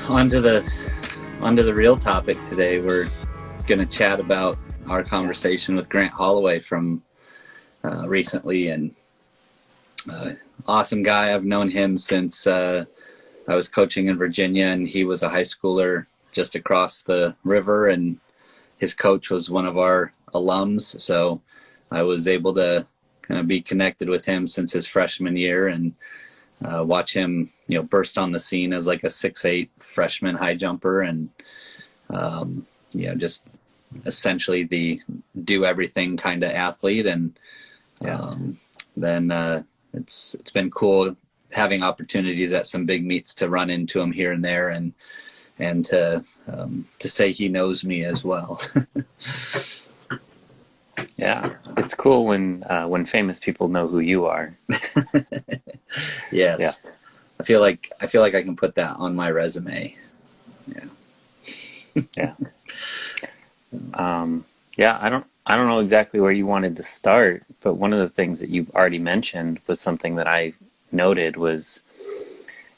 onto the onto the real topic today. We're going to chat about our conversation with Grant Holloway from recently, and awesome guy. I've known him since I was coaching in Virginia, and he was a high schooler just across the river, and his coach was one of our alums. So I was able to kind of be connected with him since his freshman year, and watch him, burst on the scene as like a 6'8" freshman high jumper, and just essentially the do everything kind of athlete. And then it's been cool having opportunities at some big meets to run into him here and there, and to say he knows me as well. Yeah, it's cool when famous people know who you are. Yes. Yeah. I feel like I can put that on my resume. Yeah. Yeah. I don't know exactly where you wanted to start, but one of the things that you've already mentioned was something that I noted was,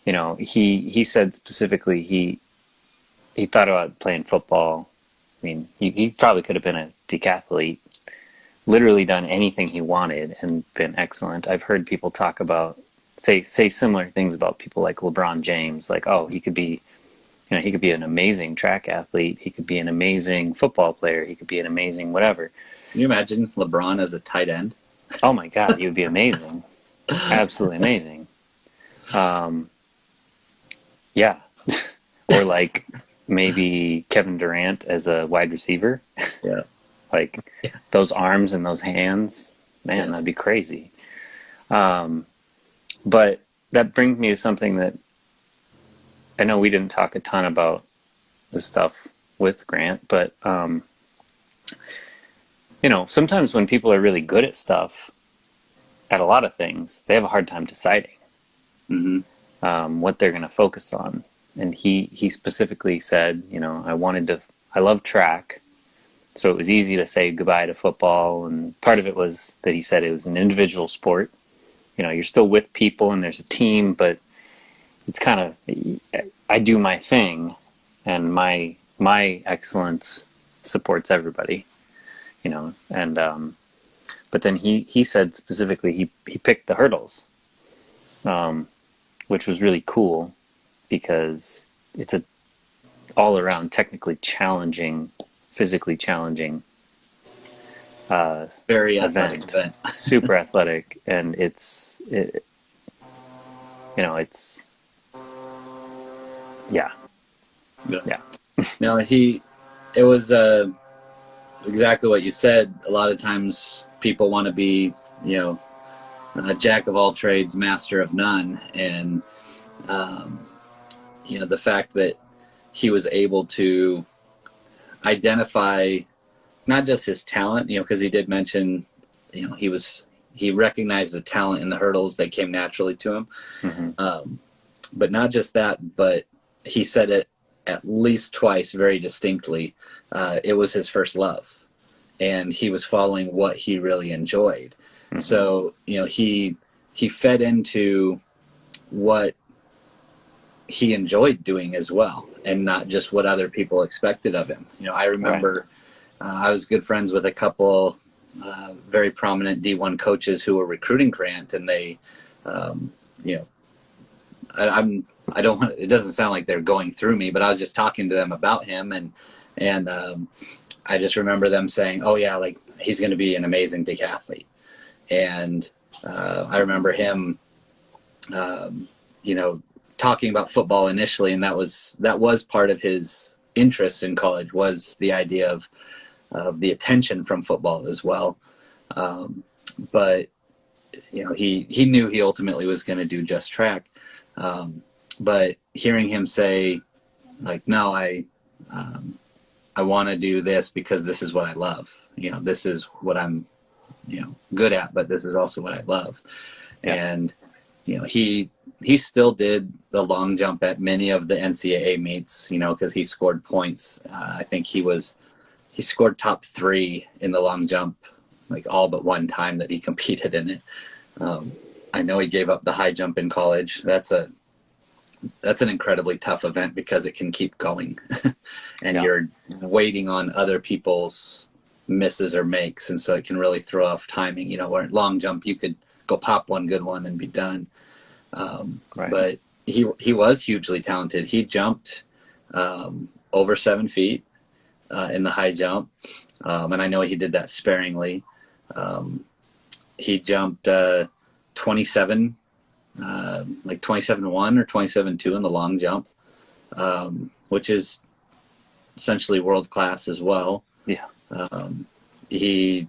he said specifically he thought about playing football. I mean, he probably could have been a decathlete, literally done anything he wanted and been excellent. I've heard people talk about, say similar things about people like LeBron James, like, oh, he could be an amazing track athlete. He could be an amazing football player. He could be an amazing whatever. Can you imagine LeBron as a tight end? Oh my God, he would be amazing. Absolutely amazing. Yeah. Or like maybe Kevin Durant as a wide receiver. Yeah. Those arms and those hands, man, that'd be crazy. But that brings me to something that I know we didn't talk a ton about this stuff with Grant, but sometimes when people are really good at stuff, at a lot of things, they have a hard time deciding what they're going to focus on. And he specifically said, I love track. So it was easy to say goodbye to football. And part of it was that he said it was an individual sport. You're still with people and there's a team, but it's kind of, I do my thing, and my excellence supports everybody, and, but then he said specifically, he picked the hurdles, which was really cool because it's a all around technically challenging, physically challenging, very athletic event. Super athletic. And it's yeah. No, it was exactly what you said. A lot of times people want to be, a jack of all trades, master of none. And, the fact that he was able to identify not just his talent, because he did mention, he recognized the talent in the hurdles that came naturally to him. But not just that, but he said it at least twice very distinctly. It was his first love, and he was following what he really enjoyed. So, he fed into what he enjoyed doing as well, and not just what other people expected of him. I remember I was good friends with a couple very prominent D1 coaches who were recruiting Grant, and they, I don't want, it doesn't sound like they're going through me, but I was just talking to them about him, and I just remember them saying, oh yeah, like he's going to be an amazing decathlete. And I remember him, talking about football initially, and that was part of his interest in college, was the idea of the attention from football as well. But he knew he ultimately was going to do just track. But hearing him say, like, no, I want to do this because this is what I love. This is what I'm, good at, but this is also what I love. Yeah. And, he still did the long jump at many of the NCAA meets, because he scored points. I think he scored top 3 in the long jump, like all but one time that he competed in it. I know he gave up the high jump in college. That's that's an incredibly tough event because it can keep going and Yeah. you're waiting on other people's misses or makes. And so it can really throw off timing, where long jump, you could go pop one good one and be done. Right. But he was hugely talented. He jumped over 7 feet in the high jump. And I know he did that sparingly. He jumped 27, like 27.1 or 27.2 in the long jump, which is essentially world class as well. Yeah. He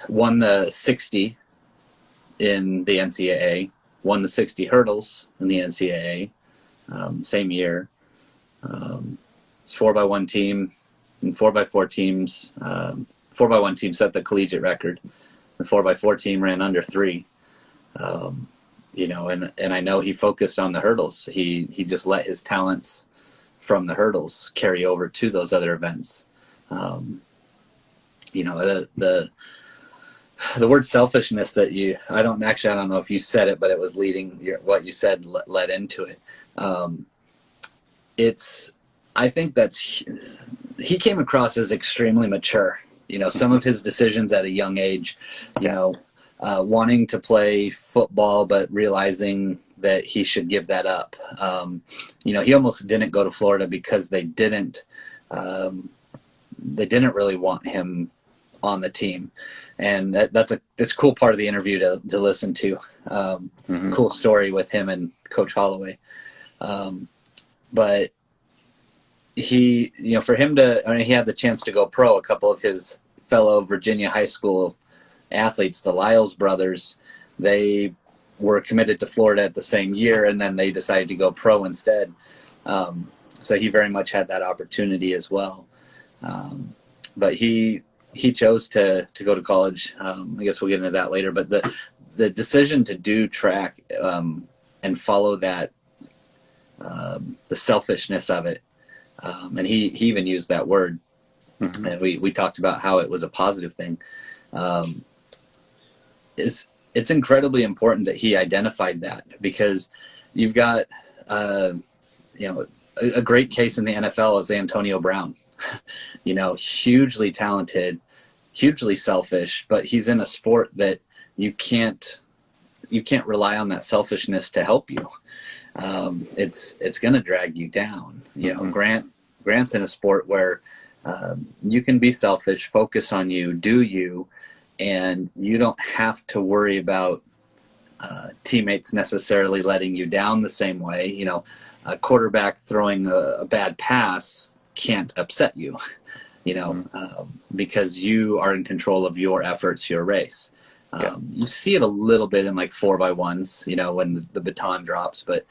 won the 60 in the NCAA, won the 60 hurdles in the NCAA, same year. It's 4x1 team and 4x4 teams. 4x1 team set the collegiate record. The 4x4 team ran under 3. And I know he focused on the hurdles. He just let his talents from the hurdles carry over to those other events. The word selfishness that I don't know if you said it, but it was what you said led into it. I think he came across as extremely mature. Some of his decisions at a young age, wanting to play football, but realizing that he should give that up. He almost didn't go to Florida because they didn't really want him on the team. And that's a cool part of the interview to listen to. Cool story with him and Coach Holloway. But he had the chance to go pro. A couple of his fellow Virginia high school athletes, the Lyles brothers, they were committed to Florida at the same year, and then they decided to go pro instead. So he very much had that opportunity as well. But he chose to go to college. I guess we'll get into that later. But the decision to do track and follow that, the selfishness of it, and he even used that word, and we talked about how it was a positive thing. It's incredibly important that he identified that, because you've got a great case in the NFL is Antonio Brown. Hugely talented, hugely selfish, but he's in a sport that you can't rely on that selfishness to help you. It's going to drag you down. Grant's in a sport where you can be selfish, focus on you, do you, and you don't have to worry about teammates necessarily letting you down the same way. A quarterback throwing a bad pass can't upset you, because you are in control of your efforts, your race. You see it a little bit in like 4x1s, when the baton drops, but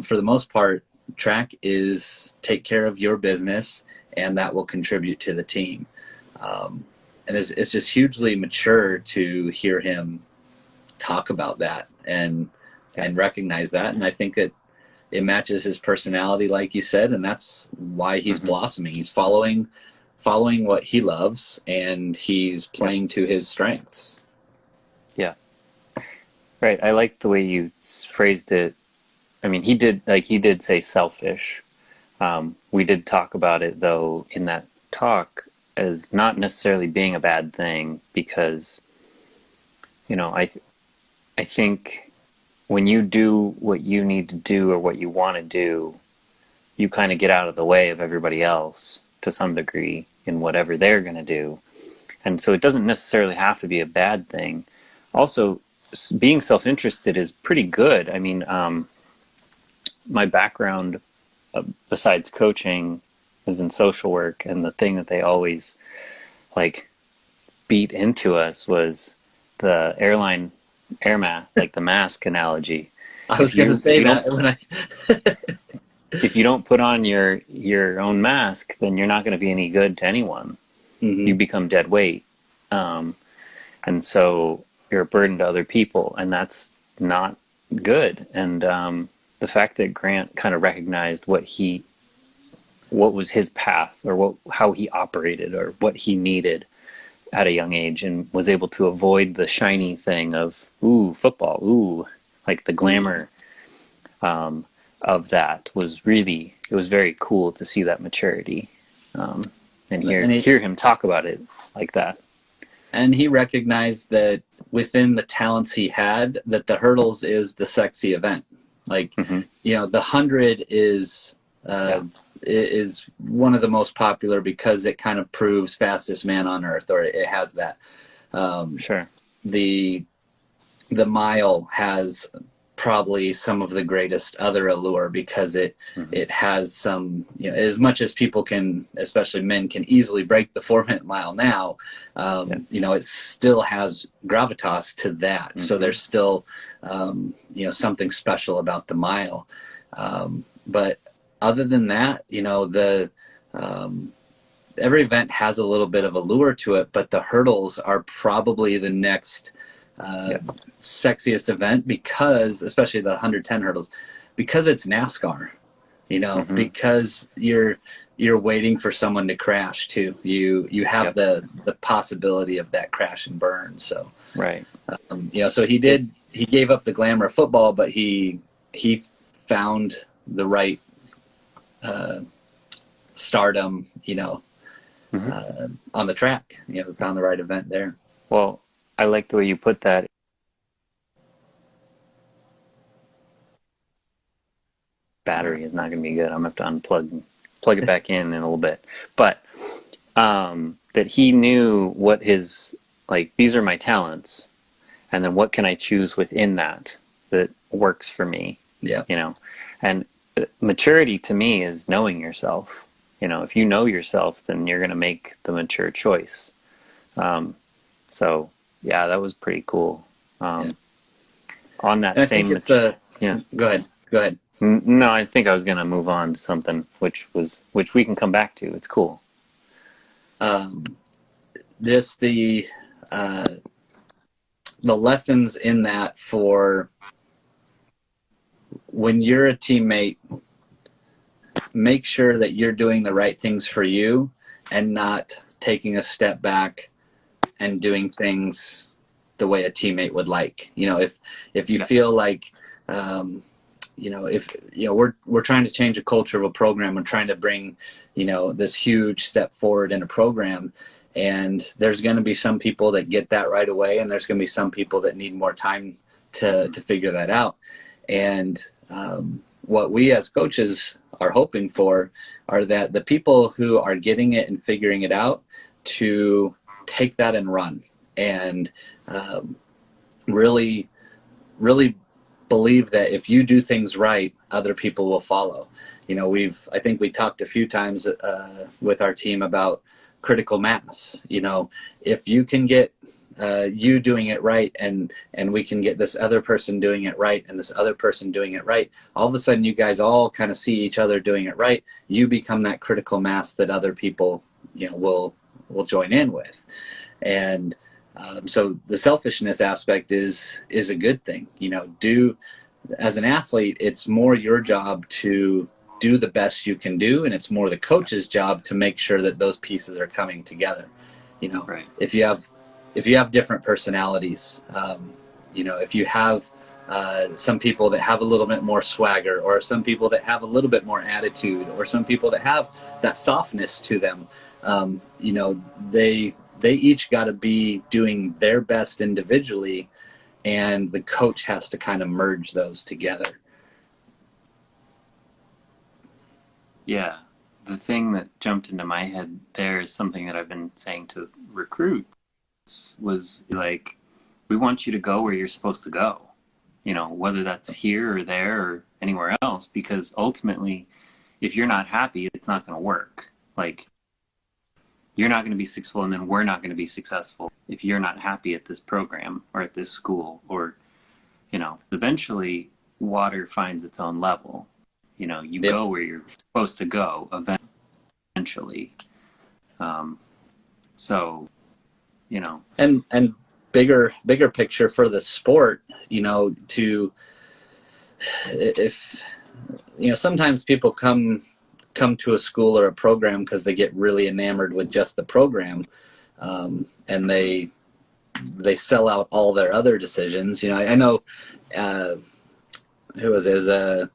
for the most part, track is take care of your business, and that will contribute to the team. And it's just hugely mature to hear him talk about that and recognize that. And I think it matches his personality, like you said, and that's why he's blossoming. He's following what he loves, and he's playing to his strengths. Yeah. Right. I like the way you phrased it. I mean, he did say selfish. We did talk about it, though, in that talk as not necessarily being a bad thing, because, I think when you do what you need to do or what you want to do, you kind of get out of the way of everybody else to some degree in whatever they're going to do. And so it doesn't necessarily have to be a bad thing. Also, being self-interested is pretty good. I mean, my background, besides coaching, is in social work, and the thing that they always beat into us was the air mask, like the mask analogy. I was going to say that when if you don't put on your own mask, then you're not going to be any good to anyone. You become dead weight, and so you're a burden to other people, and that's not good. And the fact that Grant kind of recognized what was his path, or how he operated, or what he needed at a young age, and was able to avoid the shiny thing of football, like the glamour of that was really, it was very cool to see that maturity, and hear him talk about it like that. And he recognized that within the talents he had, that the hurdles is the sexy event. Like, the 100 is one of the most popular because it kind of proves fastest man on earth, or it has that. Sure. The mile has probably some of the greatest other allure because it has some, as much as people can, especially men, can easily break the 4-minute mile now, it still has gravitas to that. So there's still, something special about the mile. But other than that, every event has a little bit of allure to it, but the hurdles are probably the next sexiest event, because especially the 110 hurdles, because it's NASCAR, because you're waiting for someone to crash too. You have the possibility of that crash and burn. So right. So he gave up the glamour of football, but he found the right stardom, on the track. Found the right event there. Well, I like the way you put that. Battery is not going to be good. I'm going to have to plug it back in a little bit. But that he knew what his, these are my talents, and then what can I choose within that works for me. Yeah. And maturity to me is knowing yourself. If you know yourself, then you're going to make the mature choice. So yeah, that was pretty cool. On that same, go ahead. No, I think I was going to move on to something which we can come back to. It's cool. Just the lessons in that for when you're a teammate, make sure that you're doing the right things for you and not taking a step back and doing things the way a teammate would like. If you feel like, if we're trying to change a culture of a program, we're trying to bring, this huge step forward in a program, and there's going to be some people that get that right away, and there's going to be some people that need more time to figure that out. And what we as coaches are hoping for are that the people who are getting it and figuring it out to take that and run, and really believe that if you do things right, other people will follow. I think we talked a few times with our team about critical mass. If you can get you doing it right, and we can get this other person doing it right, and this other person doing it right, all of a sudden you guys all kind of see each other doing it right. You become that critical mass that other people will join in with. And so the selfishness aspect is a good thing. As an athlete, it's more your job to do the best you can do, and it's more the coach's job to make sure that those pieces are coming together. Right. If you have different personalities, if you have some people that have a little bit more swagger, or some people that have a little bit more attitude, or some people that have that softness to them, they each got to be doing their best individually, and the coach has to kind of merge those together. Yeah. The thing that jumped into my head there is something that I've been saying to recruits was we want you to go where you're supposed to go, whether that's here or there or anywhere else, because ultimately, if you're not happy, it's not going to work. You're not going to be successful, and then we're not going to be successful if you're not happy at this program or at this school, or, eventually water finds its own level. You go where you're supposed to go eventually. And bigger picture for the sport, sometimes people come to a school or a program because they get really enamored with just the program, and they sell out all their other decisions. I know who was it?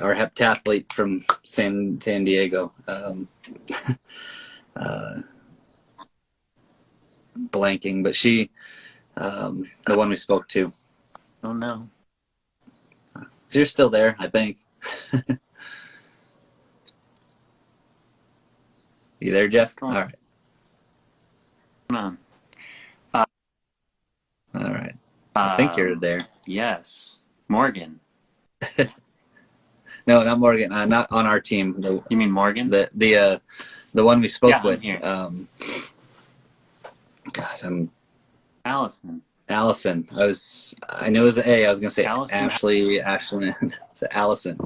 our heptathlete from San Diego. Blanking, but she, the one we spoke to. Oh no. So you're still there, I think. You there, Jeff? All right. Come on. All right. I think you're there. Yes. Morgan. No, not Morgan. Not on our team. You mean Morgan? The one we spoke with. I'm here. God, I'm Allison. Allison. I knew it was an A. I was gonna say Allison. Ashley. It's Allison.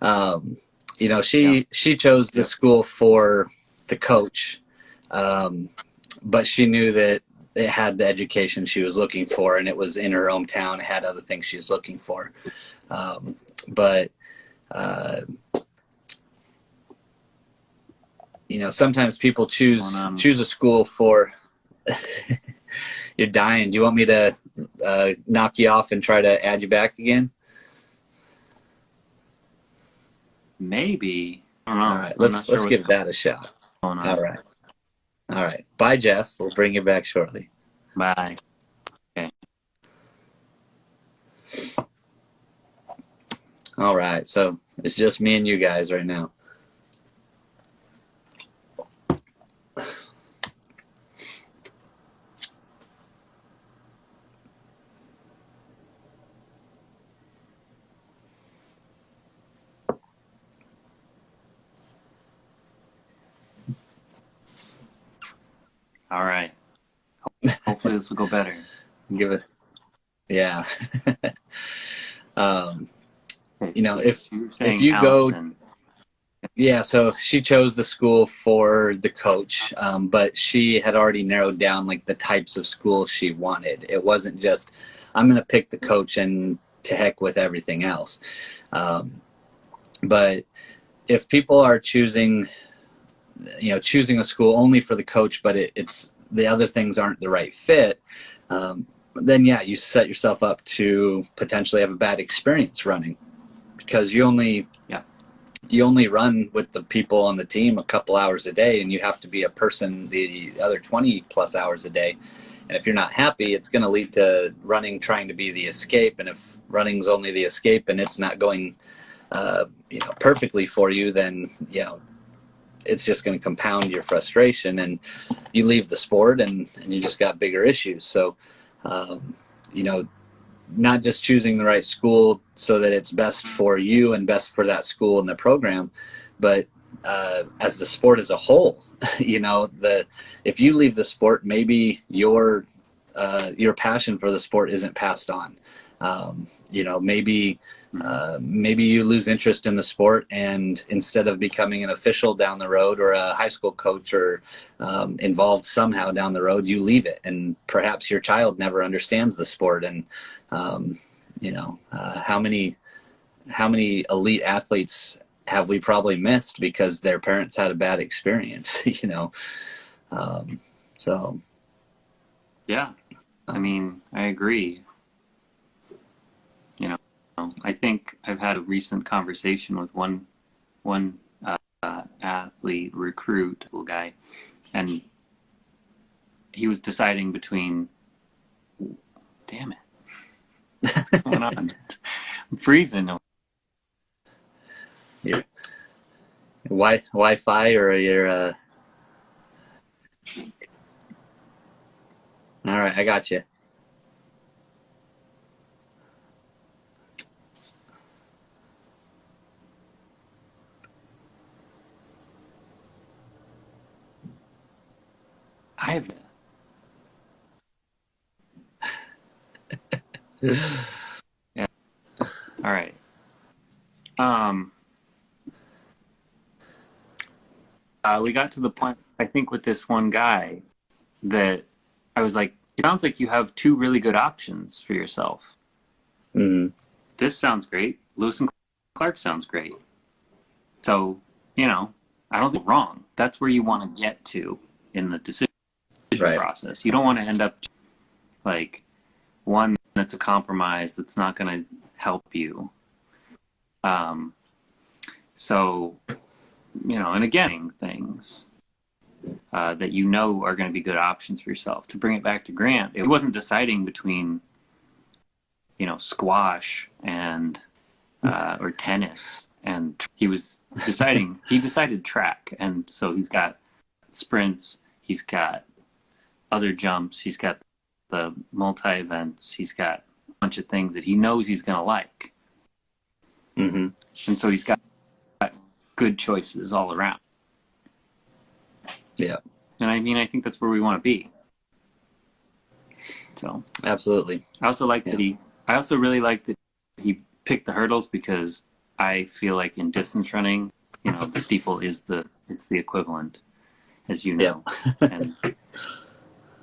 You know, she chose the school for the coach, but she knew that it had the education she was looking for, and it was in her hometown. It had other things she was looking for, but you know, sometimes people choose a school for. You're dying. Do you want me to knock you off and try to add you back again? Maybe. I don't know. All right, let's give that a shot. All right. Bye, Jeff. We'll bring you back shortly. Bye. Okay. All right. So it's just me and you guys right now. All right. Hopefully this will go better. Give it. Yeah. You know, if you Allison. go. Yeah, so she chose the school for the coach, but she had already narrowed down like the types of schools she wanted. It wasn't just, I'm going to pick the coach and to heck with everything else. But if people are choosing a school only for the coach, but it's the other things aren't the right fit, then yeah, you set yourself up to potentially have a bad experience running, because you only run with the people on the team a couple hours a day, and you have to be a person the other 20 plus hours a day. And if you're not happy, it's going to lead to running trying to be the escape. And if running's only the escape and it's not going perfectly for you, then it's just going to compound your frustration, and you leave the sport and you just got bigger issues. So not just choosing the right school so that it's best for you and best for that school and the program, but as the sport as a whole. If you leave the sport, maybe your passion for the sport isn't passed on. Maybe you lose interest in the sport, and instead of becoming an official down the road or a high school coach or involved somehow down the road, you leave it, and perhaps your child never understands the sport. And how many elite athletes have we probably missed because their parents had a bad experience? So yeah, I mean, I agree. I think I've had a recent conversation with one athlete recruit guy, and he was deciding between. Damn it! What's going on? I'm freezing. Your Wi-Fi or your. All right, I got you. I have. Yeah. All right. We got to the point, I think, with this one guy that I was like, it sounds like you have two really good options for yourself. Mm-hmm. This sounds great. Lewis and Clark sounds great. So, I don't think wrong. That's where you want to get to in the decision process. You don't want to end up like one that's a compromise that's not going to help you. So, and again, things that are going to be good options for yourself. To bring it back to Grant, it wasn't deciding between, squash and or tennis, and he decided track. And so he's got sprints, he's got other jumps, he's got the multi-events, he's got a bunch of things that he knows he's going to like. Mm-hmm. And so he's got good choices all around. Yeah. And I think that's where we want to be. So absolutely. I also really like that he picked the hurdles, because I feel like in distance running, the steeple it's the equivalent, as you know. Yeah. And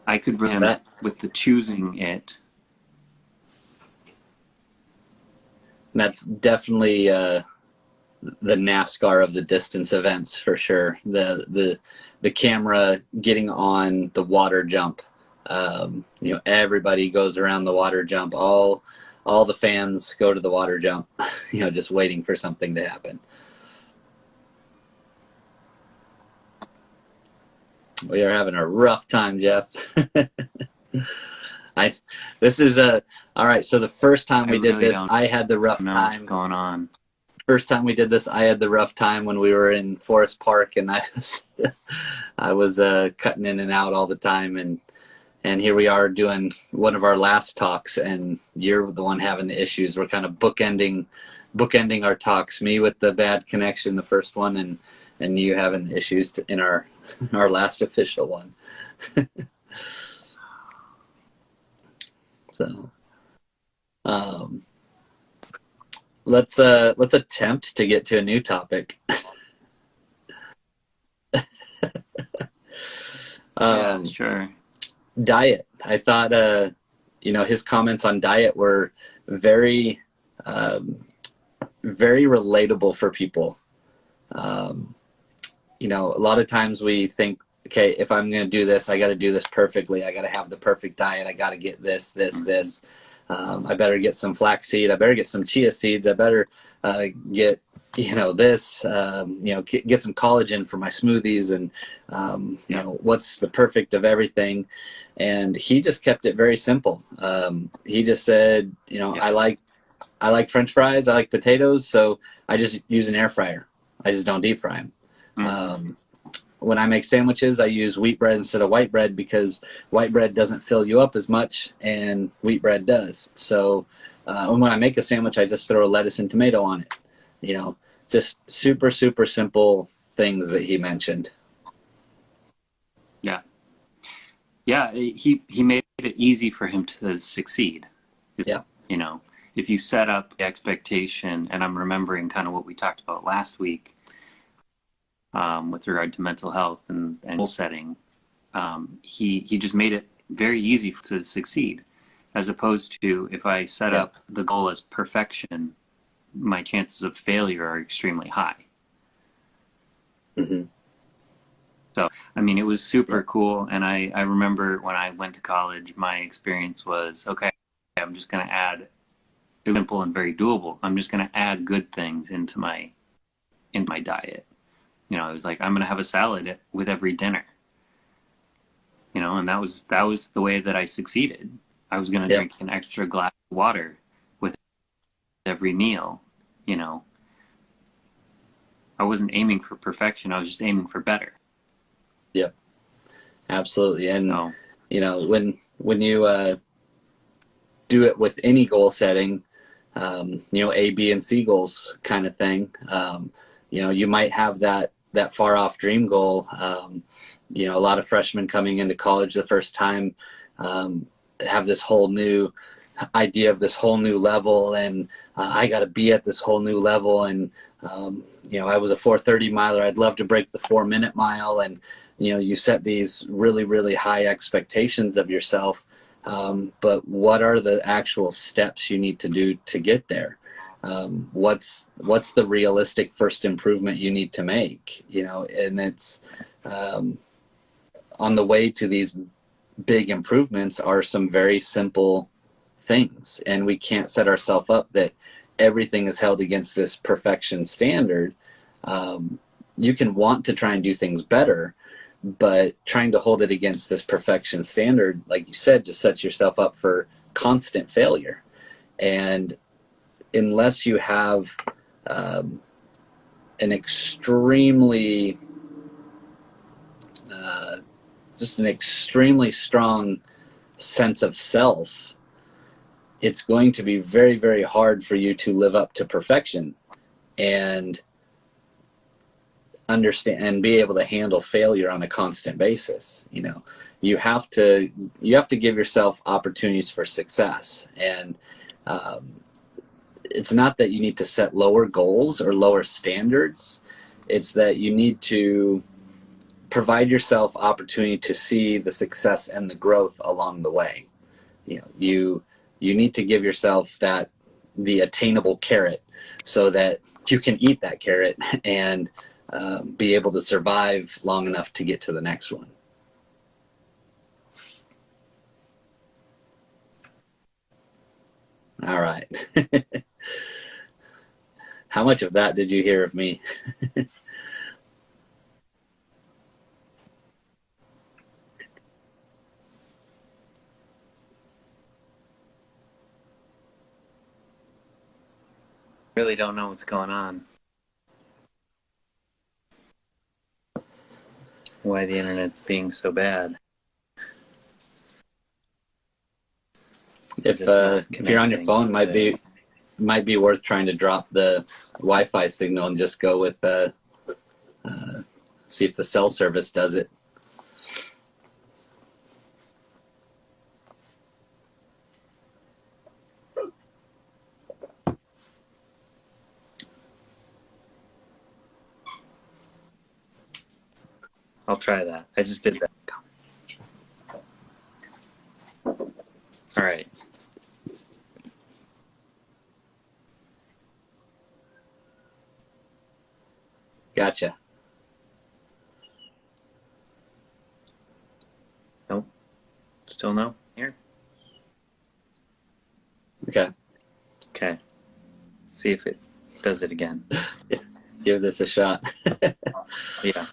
I could bring him with the choosing it. That's definitely the NASCAR of the distance events, for sure. The camera getting on the water jump. Everybody goes around the water jump. All the fans go to the water jump, just waiting for something to happen. We are having a rough time, Jeff. All right. So the first time we did this, I had the rough time. What's going on? First time we did this, I had the rough time when we were in Forest Park, and I was cutting in and out all the time, and here we are doing one of our last talks, and you're the one having the issues. We're kind of bookending our talks. Me with the bad connection, the first one, and you having the issues in our last official one. So, let's attempt to get to a new topic. Yeah, sure. Diet. I thought, his comments on diet were very, very relatable for people. A lot of times we think, okay, if I'm going to do this, I got to do this perfectly. I got to have the perfect diet. I got to get this. I better get some flaxseed. I better get some chia seeds. I better get, this, get some collagen for my smoothies, and, what's the perfect of everything. And he just kept it very simple. He just said, I like French fries. I like potatoes. So I just use an air fryer. I just don't deep fry them. Mm-hmm. When I make sandwiches, I use wheat bread instead of white bread, because white bread doesn't fill you up as much and wheat bread does. So when I make a sandwich, I just throw lettuce and tomato on it. Just super, super simple things that he mentioned. Yeah. Yeah, he made it easy for him to succeed. Yeah. If you set up the expectation, and I'm remembering kind of what we talked about last week, with regard to mental health and goal setting, he just made it very easy to succeed, as opposed to if I set up the goal as perfection, my chances of failure are extremely high. Mm-hmm. So, it was super cool. And I remember when I went to college, my experience was, okay, I'm just going to add, simple and very doable, I'm just going to add good things into my diet. I was like, I'm going to have a salad with every dinner. And that was the way that I succeeded. I was going to drink an extra glass of water with every meal. I wasn't aiming for perfection. I was just aiming for better. Yep, absolutely. And when you do it with any goal setting, A, B, and C goals kind of thing. You might have that far off dream goal. A lot of freshmen coming into college the first time have this whole new idea of this whole new level, and I got to be at this whole new level. And I was a 4:30 miler. I'd love to break the 4-minute mile, and you set these really, really high expectations of yourself. But what are the actual steps you need to do to get there? What's the realistic first improvement you need to make? And it's on the way to these big improvements are some very simple things, and we can't set ourselves up that everything is held against this perfection standard. You can want to try and do things better, but trying to hold it against this perfection standard, like you said, just sets yourself up for constant failure. And unless you have an extremely just an extremely strong sense of self, it's going to be very, very hard for you to live up to perfection and understand and be able to handle failure on a constant basis. You have to give yourself opportunities for success. And it's not that you need to set lower goals or lower standards. It's that you need to provide yourself opportunity to see the success and the growth along the way. You need to give yourself the attainable carrot so that you can eat that carrot and be able to survive long enough to get to the next one. All right. How much of that did you hear of me? Really don't know what's going on. Why the internet's being so bad. If you're on your phone, might be worth trying to drop the Wi-Fi signal and just go with see if the cell service does it. I'll try that. I just did that. All right. Gotcha. Nope. Still no? Here? Okay. Okay. See if it does it again. Give this a shot. Yeah.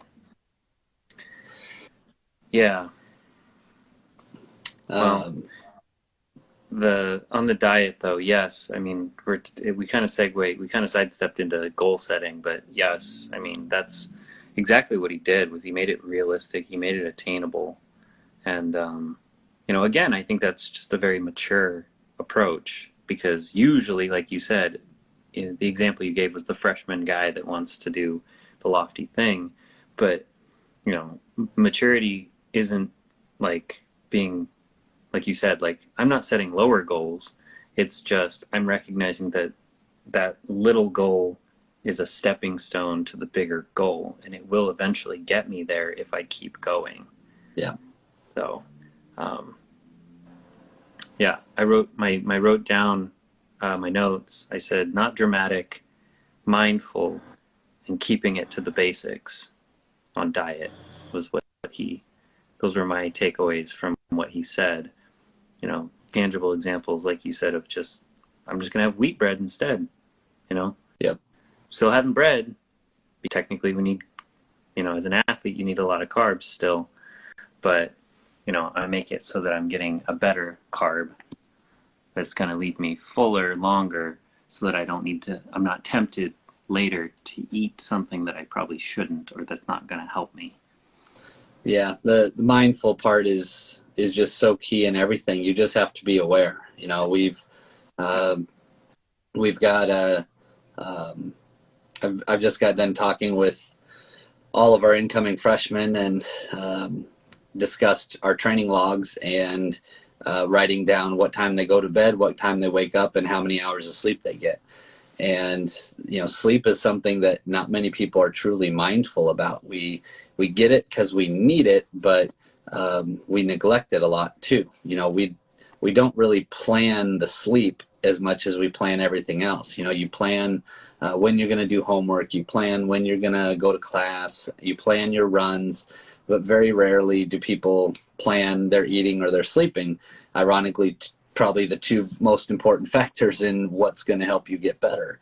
Yeah. Well, on the diet though, yes. I mean, we kind of sidestepped into goal setting, but yes, I mean that's exactly what he did. Was he made it realistic? He made it attainable, and again, I think that's just a very mature approach because usually, like you said, the example you gave was the freshman guy that wants to do the lofty thing, but maturity isn't like being, like you said, like I'm not setting lower goals. It's just I'm recognizing that little goal is a stepping stone to the bigger goal, and it will eventually get me there if I keep going. Yeah. So, yeah, I wrote down my notes. I said not dramatic, mindful, and keeping it to the basics on diet was those were my takeaways from what he said. Tangible examples, like you said, of I'm just going to have wheat bread instead, Yep. Still having bread. Technically we need, as an athlete, you need a lot of carbs still, but, I make it so that I'm getting a better carb that's going to leave me fuller longer so that I'm not tempted later to eat something that I probably shouldn't or that's not going to help me. Yeah, the mindful part is just so key in everything. You just have to be aware. We've got I've just got done talking with all of our incoming freshmen and discussed our training logs and writing down what time they go to bed, what time they wake up, and how many hours of sleep they get. And sleep is something that not many people are truly mindful about. We get it because we need it, but we neglect it a lot too. We don't really plan the sleep as much as we plan everything else. You plan when you're going to do homework, you plan when you're going to go to class, you plan your runs, but very rarely do people plan their eating or their sleeping. Ironically, probably the two most important factors in what's going to help you get better.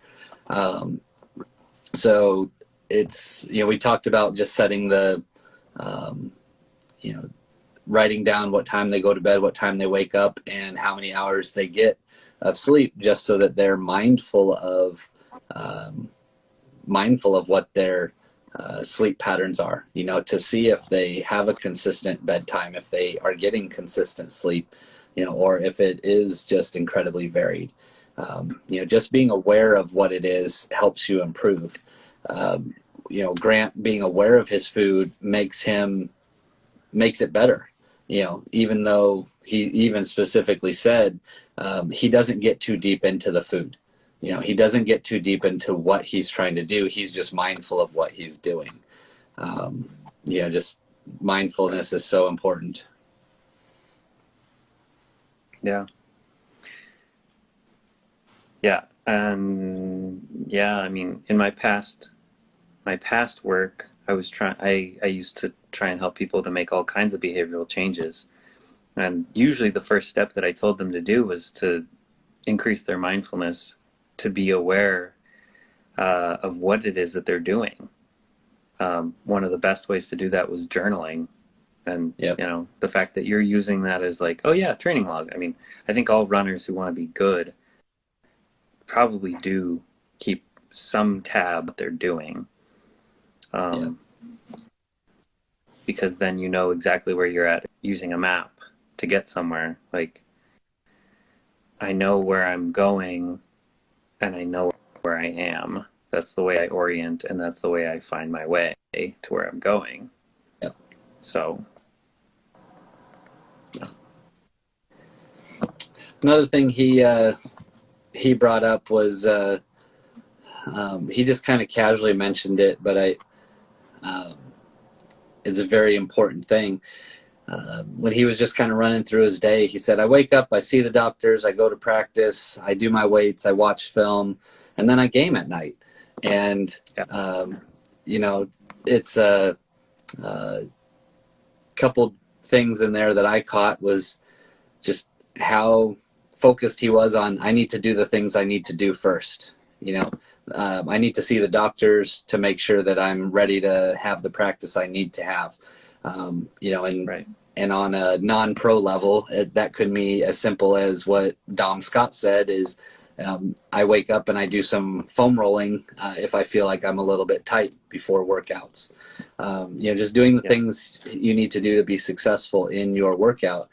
So it's, we talked about just setting the, um, you know, writing down what time they go to bed, what time they wake up, and how many hours they get of sleep, just so that they're um, mindful of what their sleep patterns are, to see if they have a consistent bedtime, if they are getting consistent sleep, or if it is just incredibly varied. Just being aware of what it is helps you improve. Grant being aware of his food makes it better. Even though he even specifically said he doesn't get too deep into the food. He doesn't get too deep into what he's trying to do. He's just mindful of what he's doing. Just mindfulness is so important. Yeah. Yeah. I mean, in my past work, I used to try and help people to make all kinds of behavioral changes. And usually the first step that I told them to do was to increase their mindfulness, to be aware of what it is that they're doing. One of the best ways to do that was journaling. And, Yep. The fact that you're using that as like, oh yeah, training log. I mean, I think all runners who want to be good probably do keep some tab they're doing. Because then you know exactly where you're at. Using a map to get somewhere, like, I know where I'm going and I know where I am. That's the way I orient, and that's the way I find my way to where I'm going. Yep. So Another thing he brought up was he just kind of casually mentioned it, but it's a very important thing. When he was just kind of running through his day, he said, I wake up, I see the doctors, I go to practice, I do my weights, I watch film, and then I game at night. And, it's a couple things in there that I caught was just how focused he was on, I need to do the things I need to do first. I need to see the doctors to make sure that I'm ready to have the practice I need to have. right. And on a non-pro level, that could be as simple as what Dom Scott said is, I wake up and I do some foam rolling if I feel like I'm a little bit tight before workouts. Just doing the things you need to do to be successful in your workout.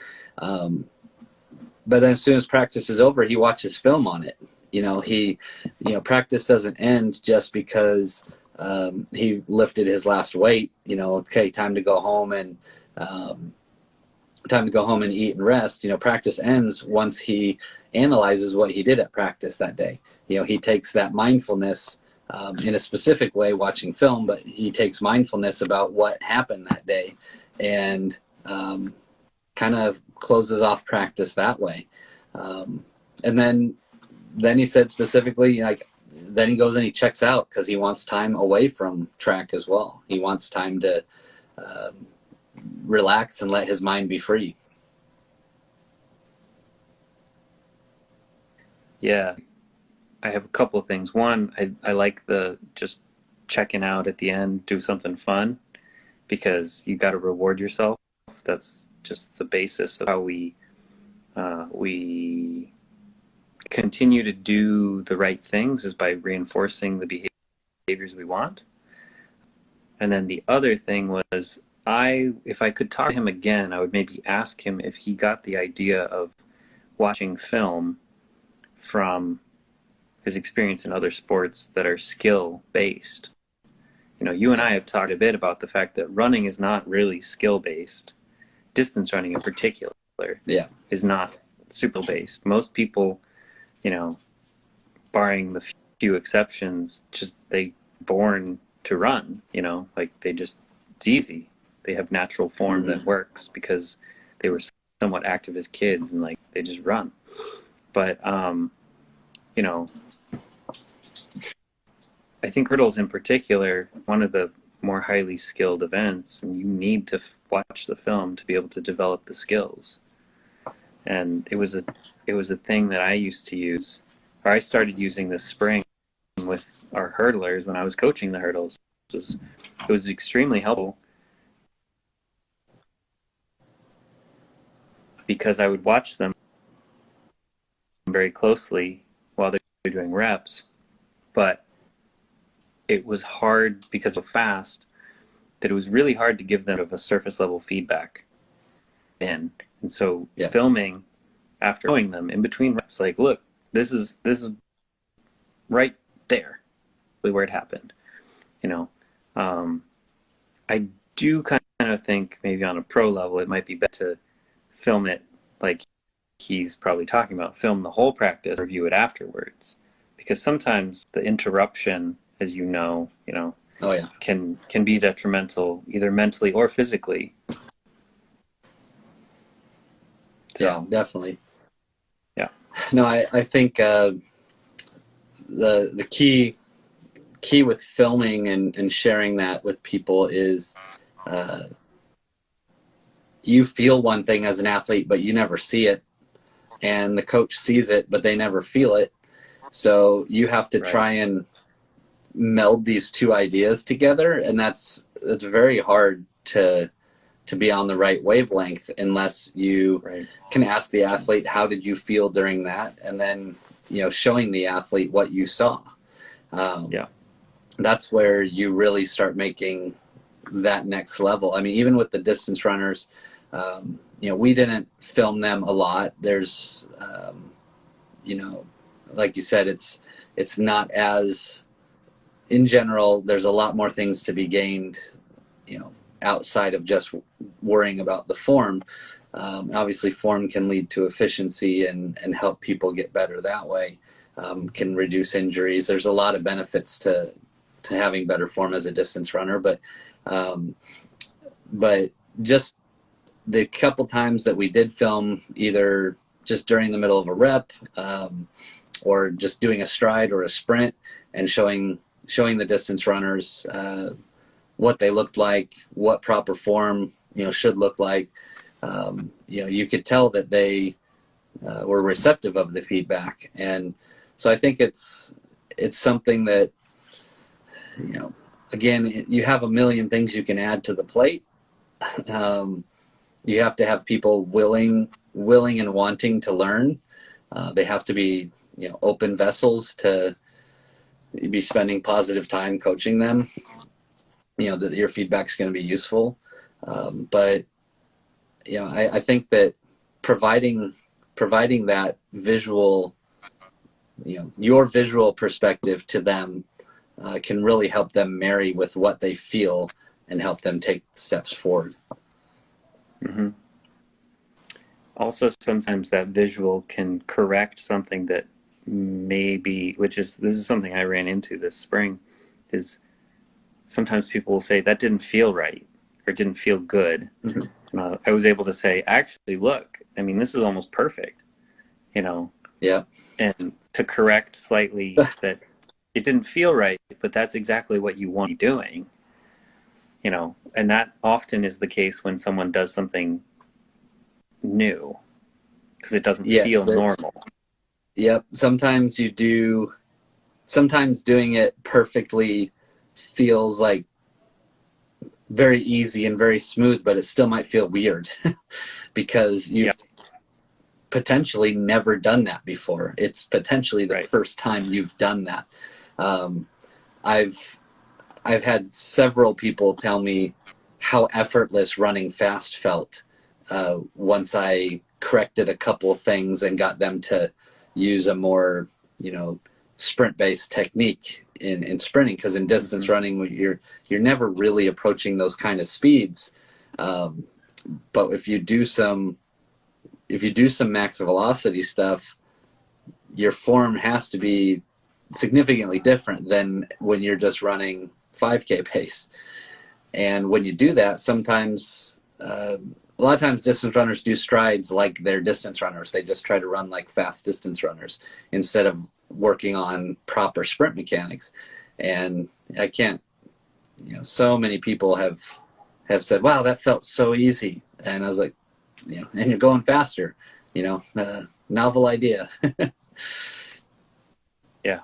But then as soon as practice is over, he watches film on it. Practice doesn't end just because he lifted his last weight. Okay, time to go home and eat and rest. Practice ends once he analyzes what he did at practice that day. He takes that mindfulness in a specific way, watching film, but he takes mindfulness about what happened that day and kind of closes off practice that way. And then he said specifically, like, then he goes and he checks out because he wants time away from track as well. He wants time to relax and let his mind be free. Yeah. I have a couple of things. One, I like the just checking out at the end, do something fun, because you got to reward yourself. That's just the basis of how we continue to do the right things, is by reinforcing the behaviors we want. And then the other thing was, if I could talk to him again, I would maybe ask him if he got the idea of watching film from his experience in other sports that are skill-based. You and I have talked a bit about the fact that running is not really skill-based. Distance running in particular is not skill-based. Most people, barring the few exceptions, just they born to run, like it's easy. They have natural form that works because they were somewhat active as kids and they just run. But, I think hurdles in particular, one of the more highly skilled events, and you need to watch the film to be able to develop the skills. And it was a thing that I used to use, or I started using this spring with our hurdlers when I was coaching the hurdles. it was extremely helpful because I would watch them very closely while they're doing reps, but it was hard because so fast that it was really hard to give them a surface level feedback in. And so filming after showing them in between reps, like, look, this is right there where it happened. I do kind of think maybe on a pro level it might be better to film it like he's probably talking about, film the whole practice, review it afterwards, because sometimes the interruption, as can be detrimental either mentally or physically. So, yeah, definitely. Yeah. No, I think the key with filming and sharing that with people is you feel one thing as an athlete, but you never see it, and the coach sees it, but they never feel it. So you have to try and meld these two ideas together, and that's very hard to be on the right wavelength unless you can ask the athlete, how did you feel during that, and then showing the athlete what you saw. That's where you really start making that next level. I mean, even with the distance runners, we didn't film them a lot. There's like you said, it's not as, in general, there's a lot more things to be gained outside of just worrying about the form. Obviously form can lead to efficiency and help people get better that way, can reduce injuries. There's a lot of benefits to having better form as a distance runner, but just the couple times that we did film, either just during the middle of a rep, or just doing a stride or a sprint and showing the distance runners what they looked like, what proper form should look like. You could tell that they were receptive of the feedback, and so I think it's something that again, you have a million things you can add to the plate. You have to have people willing and wanting to learn. They have to be open vessels to be spending positive time coaching them. That your feedback's going to be useful. But I think that providing that visual, your visual perspective to them can really help them marry with what they feel and help them take steps forward. Mm-hmm. Also, sometimes that visual can correct something that maybe, this is something I ran into this spring, is sometimes people will say that didn't feel right or didn't feel good. Mm-hmm. And I was able to say, actually, look, I mean, this is almost perfect, Yeah. And to correct slightly that it didn't feel right, but that's exactly what you want to be doing, and that often is the case when someone does something new, because it doesn't feel normal. Yep. Sometimes doing it perfectly feels like very easy and very smooth, but it still might feel weird because you've potentially never done that before. It's potentially the first time you've done that. I've had several people tell me how effortless running fast felt once I corrected a couple of things and got them to use a more sprint-based technique in sprinting, because in distance running you're never really approaching those kind of speeds, but if you do some max velocity stuff, your form has to be significantly different than when you're just running 5K pace. And when you do that, sometimes a lot of times distance runners do strides like they're distance runners. They just try to run like fast distance runners instead of working on proper sprint mechanics. And I can't, so many people have said, wow, that felt so easy. And I was like, and you're going faster, novel idea. Yeah.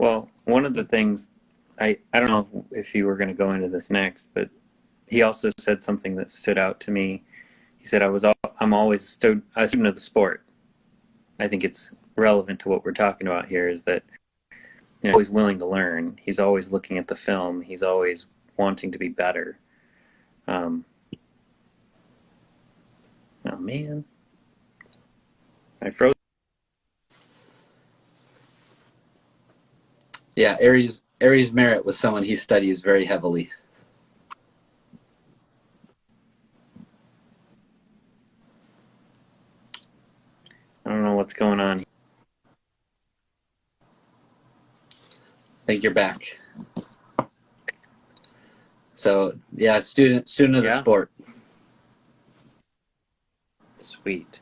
Well, one of the things, I don't know if you were going to go into this next, but he also said something that stood out to me. He said, I'm always a student of the sport. I think it's relevant to what we're talking about here, is that always willing to learn. He's always looking at the film. He's always wanting to be better. Oh man, I froze. Yeah, Aries Merritt was someone he studies very heavily. I don't know what's going on. I think you're back. So yeah, student of the sport. Sweet.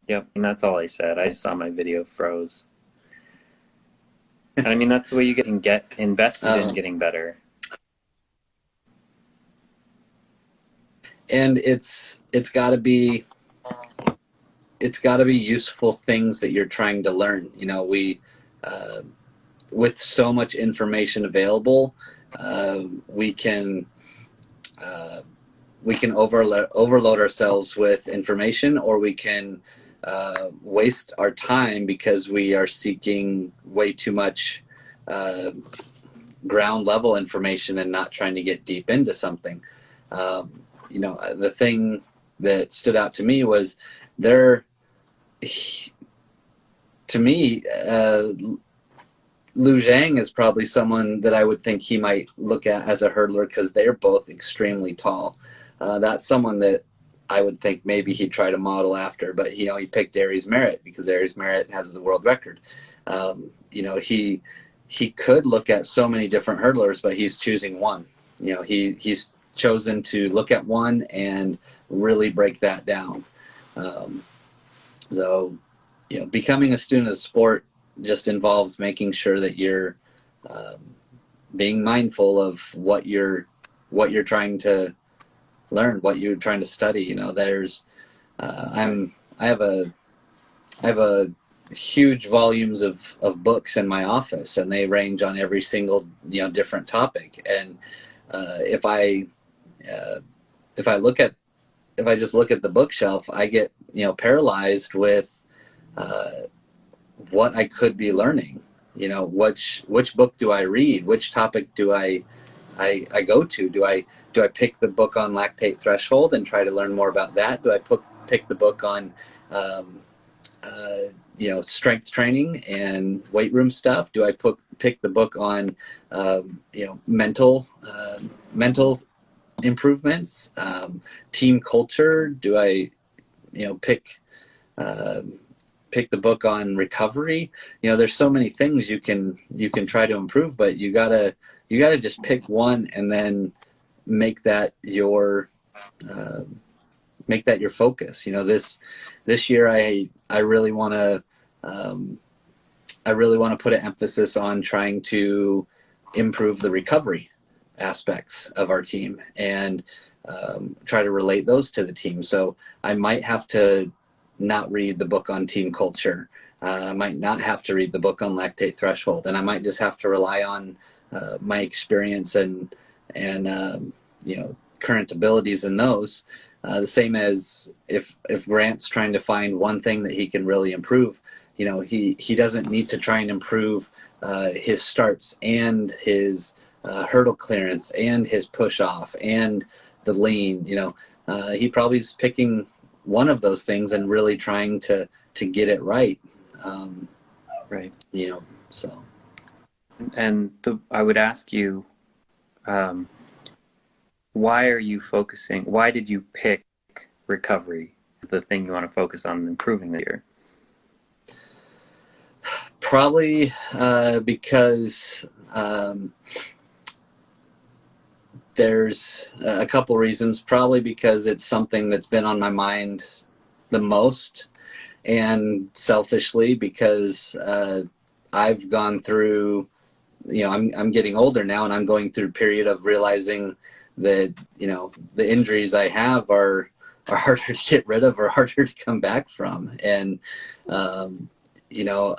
Yep, and that's all I said. I saw my video froze. And I mean, that's the way you can get invested in getting better. And it's got to be useful things that you're trying to learn. You know, with so much information available, we can overload ourselves with information, or we can waste our time because we are seeking way too much ground level information and not trying to get deep into something. You know, the thing that stood out to me was to me, Lu Zhang is probably someone that I would think he might look at as a hurdler, because they're both extremely tall. That's someone that I would think maybe he'd try to model after, but he picked Aries Merritt because Aries Merritt has the world record. You know, he could look at so many different hurdlers, but he's choosing one. You know, he's chosen to look at one and really break that down. So, you know, becoming a student of the sport just involves making sure that you're being mindful of what you're trying to learn, what you're trying to study. You know, there's I have a huge volumes of books in my office, and they range on every single different topic. And if I just look at the bookshelf, I get paralyzed with what I could be learning. You know, which book do I read? Which topic do I go to? Do I pick the book on lactate threshold and try to learn more about that? Do I pick the book on strength training and weight room stuff? Do I pick the book on mental improvements, team culture? Do I pick the book on recovery? There's so many things you can try to improve, but you gotta just pick one and then make that your focus. This year I really want to put an emphasis on trying to improve the recovery aspects of our team and try to relate those to the team. So I might have to not read the book on team culture. I might not have to read the book on lactate threshold, and I might just have to rely on my experience and current abilities in those. The same as if Grant's trying to find one thing that he can really improve, he doesn't need to try and improve his starts and his hurdle clearance and his push off and the lean. He probably is picking one of those things and really trying to get it right. Right. So. And I would ask you, why are you focusing? Why did you pick recovery, the thing you want to focus on improving this year? Probably because there's a couple reasons. Probably because it's something that's been on my mind the most, and selfishly because I've gone through, I'm getting older now, and I'm going through a period of realizing that the injuries I have are harder to get rid of or harder to come back from. And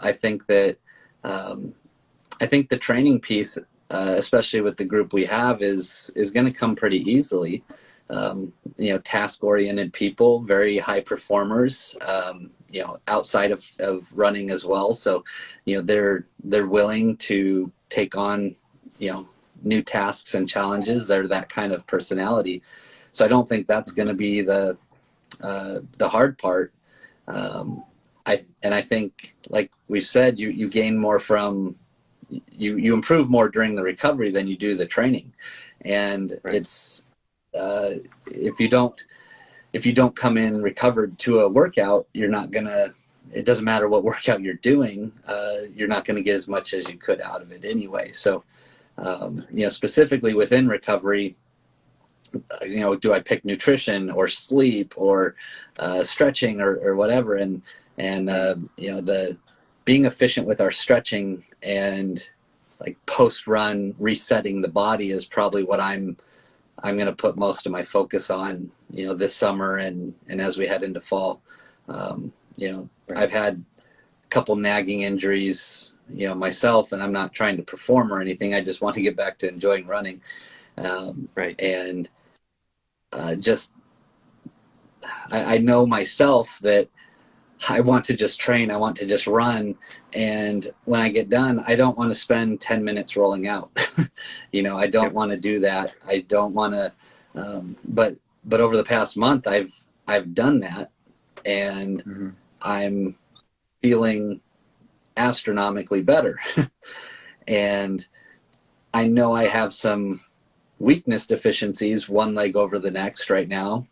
I think that I think the training piece, especially with the group we have, is going to come pretty easily. Task-oriented people, very high performers, outside of running as well. So, they're willing to take on, new tasks and challenges. They're that kind of personality. So I don't think that's going to be the hard part. I think, like we said, you gain more from you improve more during the recovery than you do the training, and right. It's if you don't come in recovered to a workout, you're not gonna. It doesn't matter what workout you're doing, you're not going to get as much as you could out of it anyway. So, specifically within recovery, do I pick nutrition or sleep or stretching or whatever? And the being efficient with our stretching and like post run resetting the body is probably what I'm going to put most of my focus on, this summer and as we head into fall. I've had a couple nagging injuries, myself, and I'm not trying to perform or anything. I just want to get back to enjoying running. Right. And I know myself that I want to just train. I want to just run. And when I get done, I don't want to spend 10 minutes rolling out. I don't want to do that. I don't want to, but over the past month, I've done that, and I'm feeling astronomically better. And I know I have some weakness deficiencies, one leg over the next right now,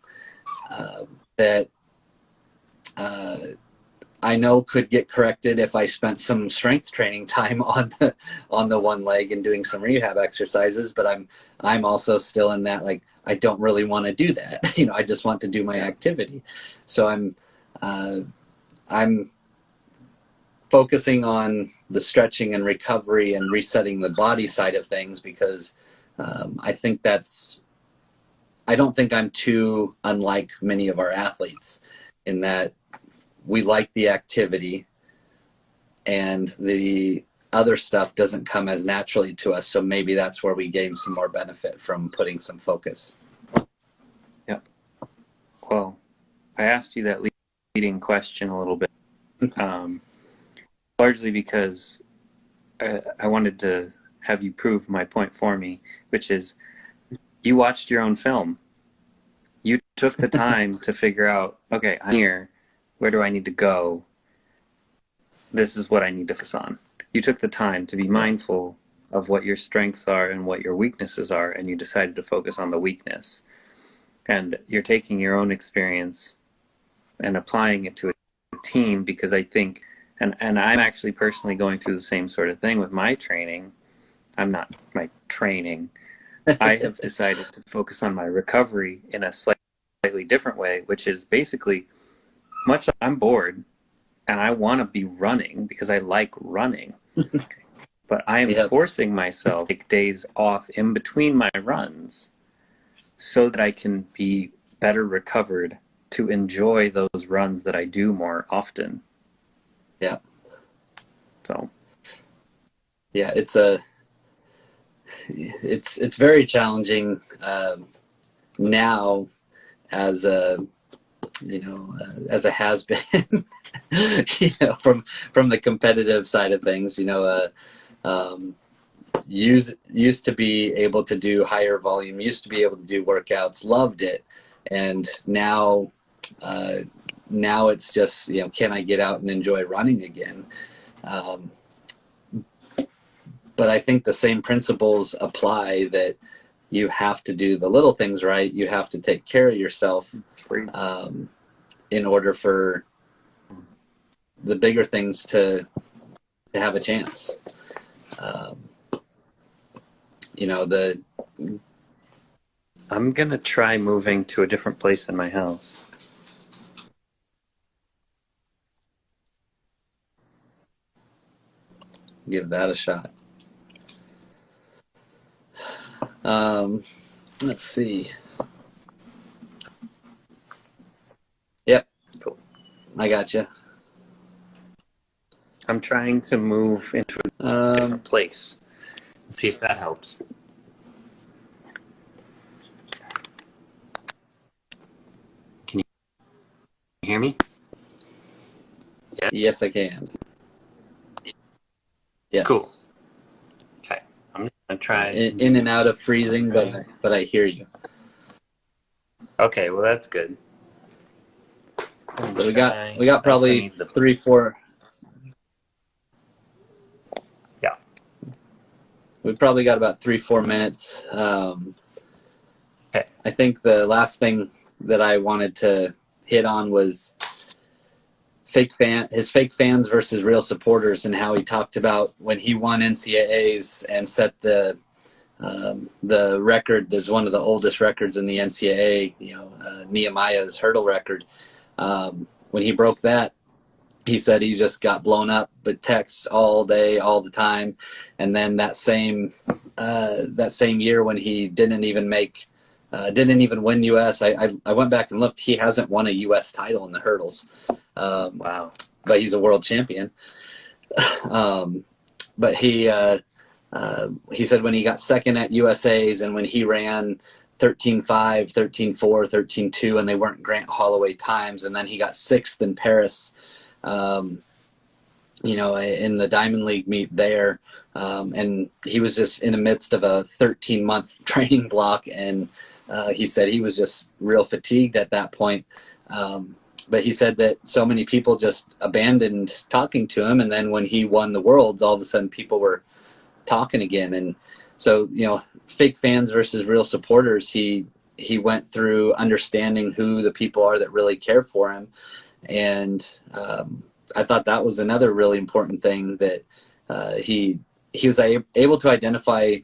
that I know could get corrected if I spent some strength training time on the one leg and doing some rehab exercises. But I'm also still in that, like, I don't really want to do that. I just want to do my activity. So I'm focusing on the stretching and recovery and resetting the body side of things, because I don't think I'm too unlike many of our athletes in that we like the activity and the other stuff doesn't come as naturally to us. So maybe that's where we gain some more benefit from putting some focus. Yeah. Well, I asked you that leading question a little bit, largely because I wanted to have you prove my point for me, which is you watched your own film. You took the time to figure out, okay, I'm here. Where do I need to go? This is what I need to focus on. You took the time to be mindful of what your strengths are and what your weaknesses are, and you decided to focus on the weakness. And you're taking your own experience and applying it to a team, because I think, and I'm actually personally going through the same sort of thing with my training. I'm not my training. I have decided to focus on my recovery in a slightly different way, which is basically much like I'm bored and I want to be running because I like running. But I am forcing myself to take days off in between my runs so that I can be better recovered to enjoy those runs that I do more often. Yeah. So. Yeah, it's very challenging now as a has been, from the competitive side of things. Used to be able to do higher volume, used to be able to do workouts, loved it, and now it's just, can I get out and enjoy running again? But I think the same principles apply, that you have to do the little things right. You have to take care of yourself in order for the bigger things to have a chance. I'm going to try moving to a different place in my house. Give that a shot. Let's see. Yep. Cool. I got you. I'm trying to move into a different place. Let's see if that helps. Can you hear me? Yes, I can. Yes. Cool. Okay. I'm gonna try in and out of freezing, but I hear you. Okay, well that's good. So we got probably 3-4. Yeah. We probably got about 3-4 minutes. Okay. I think the last thing that I wanted to hit on was his fake fans versus real supporters, and how he talked about when he won NCAAs and set the record. There's one of the oldest records in the NCAA, Nehemiah's hurdle record. When he broke that, he said he just got blown up with texts all day, all the time. And then that same year when he didn't even win US, I went back and looked. He hasn't won a US title in the hurdles. Wow. But he's a world champion. But he said when he got second at USA's and when he ran 13.5, 13.4, 13.2, and they weren't Grant Holloway times, and then he got sixth in Paris, in the Diamond League meet there, and he was just in the midst of a 13-month training block, and he said he was just real fatigued at that point. But he said that so many people just abandoned talking to him, and then when he won the Worlds, all of a sudden people were talking again. And so, fake fans versus real supporters, he went through understanding who the people are that really care for him. And I thought that was another really important thing, that he was able to identify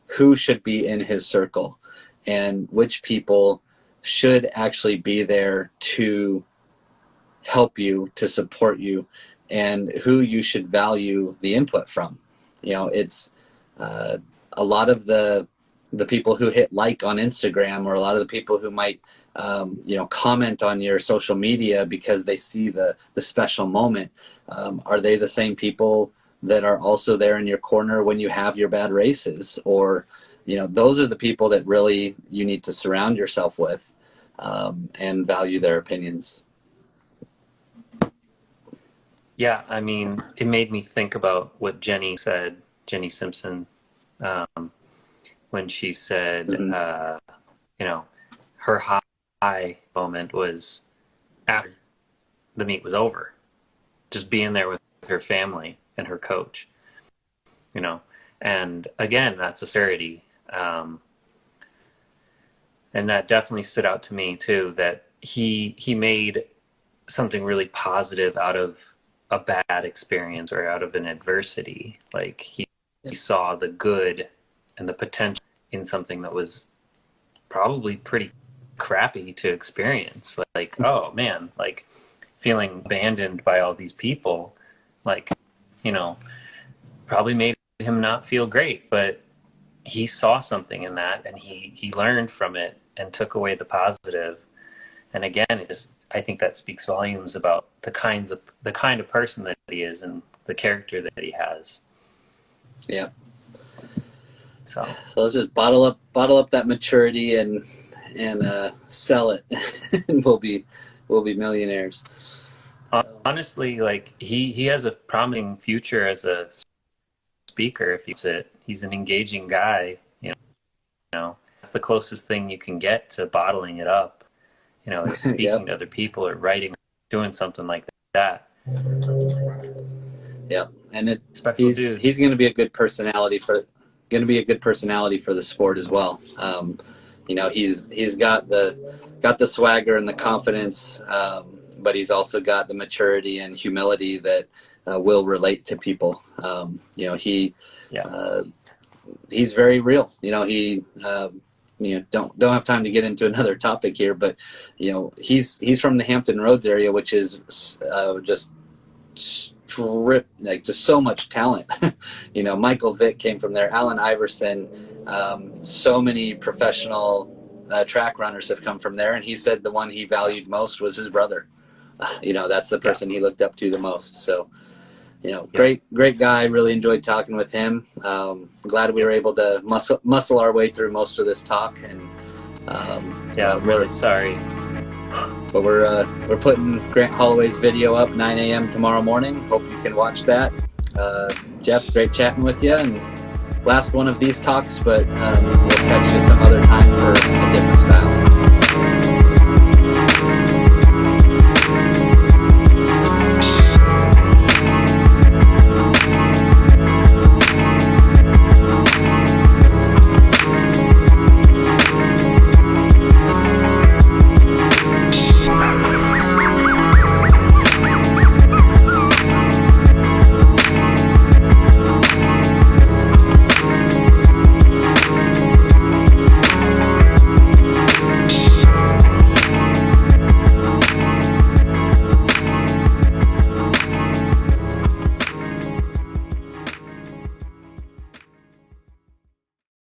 who should be in his circle and which people should actually be there to help you, to support you, and who you should value the input from. It's a lot of the people who hit like on Instagram, or a lot of the people who might comment on your social media because they see the special moment. Are they the same people that are also there in your corner when you have your bad races? Or, those are the people that really you need to surround yourself with, and value their opinions. Yeah, I mean, it made me think about what Jenny Simpson, when she said, Mm-hmm. Her high moment was after the meet was over, just being there with her family and her coach, and again, that's a sincerity. And that definitely stood out to me too, that he made something really positive out of a bad experience or out of an adversity. Like he saw the good and the potential in something that was probably pretty crappy to experience. Like, oh man, like feeling abandoned by all these people, like, probably made him not feel great, but he saw something in that, and he learned from it and took away the positive. And again, I think that speaks volumes about the kind of person that he is and the character that he has. Yeah. So let's just bottle up that maturity and sell it, and we'll be millionaires. Honestly, like he has a promising future as a speaker. If he's an engaging guy, that's the closest thing you can get to bottling it up. Is speaking Yep. to other people or writing, doing something like that. Yep, and Dude. He's going to be a good personality for the sport as well. He's got the swagger and the confidence, but he's also got the maturity and humility that will relate to people. He's very real. He don't have time to get into another topic here, but he's from the Hampton Roads area, which is just stripped, like just so much talent. Michael Vick came from there, Allen Iverson, so many professional track runners have come from there, and he said the one he valued most was his brother. That's the person he looked up to the most. So Great guy. Really enjoyed talking with him. Glad we were able to muscle our way through most of this talk. And I'm really sorry. But we're putting Grant Holloway's video up 9 a.m. tomorrow morning. Hope you can watch that. Jeff, great chatting with you. And last one of these talks, but we'll catch you some other time for a different style.